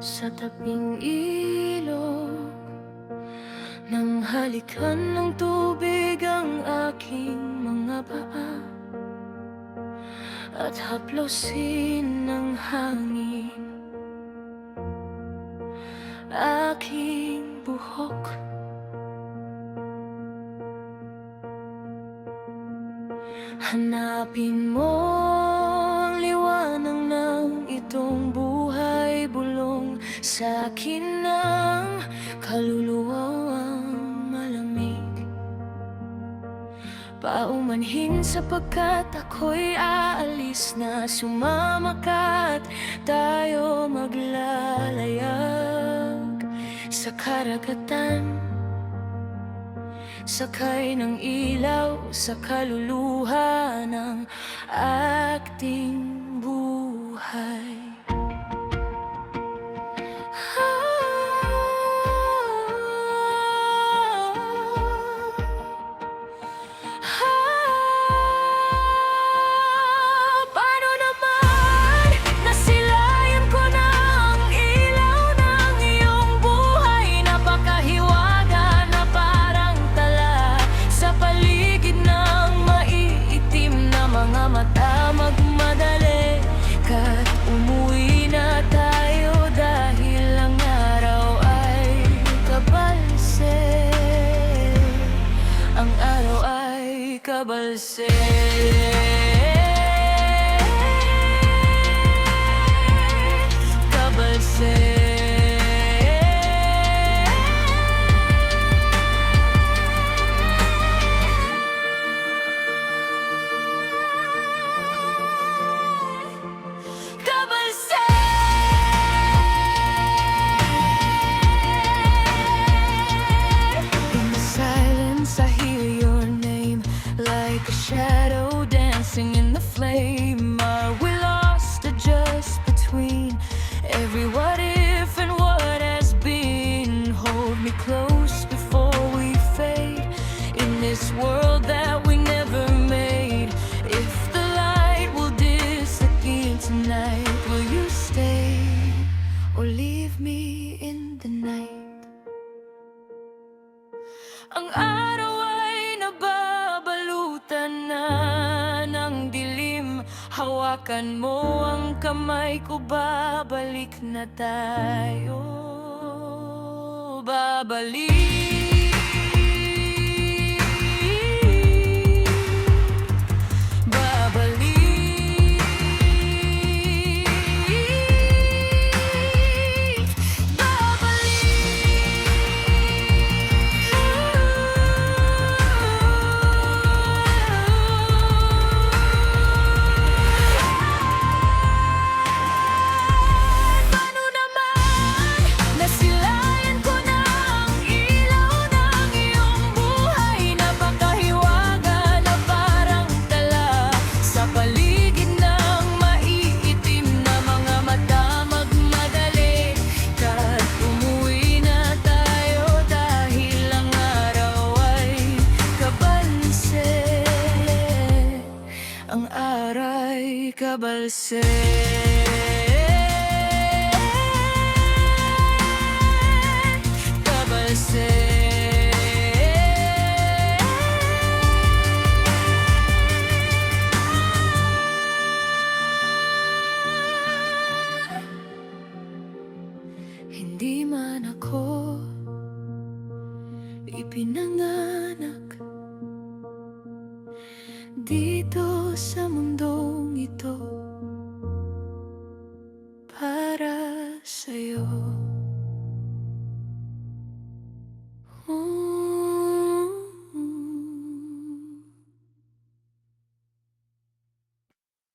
Sa tabing ilog, nang halikan ng tubig ang aking mga paa at haplosin ng hangin aking buhok. Hanapin mo ang liwanag ng itong buhay, bulong sa akin ng kaluluwang malamig. Paumanhin sapagkat ako'y aalis na, sumama ka't tayo maglalayag sa karagatan. Sakay ng ilaw sa kaluluha ng ating buhay. Paano naman nasilayan ko na ang ilaw ng iyong buhay? Napakahiwaga na parang tala sa paligid ng maiitim na mga mata. Magmadali ka't umuwi na tayo dahil ang araw ay kabalse. Ang araw ay kabalse. Kabalse. Like a shadow dancing in the flame, are we lost or just between every what if and what has been? Hold me close before we fade in this world that we never made. If the light will disappear tonight, will you stay or leave me in the night? Ang araw ay nababalutan na ng dilim. Hawakan mo ang kamay ko, babalik na tayo. Babalik. Ang aray kabalse. Kabalse. Hindi man ako ipinanganak dito sa mundong ito para sa'yo.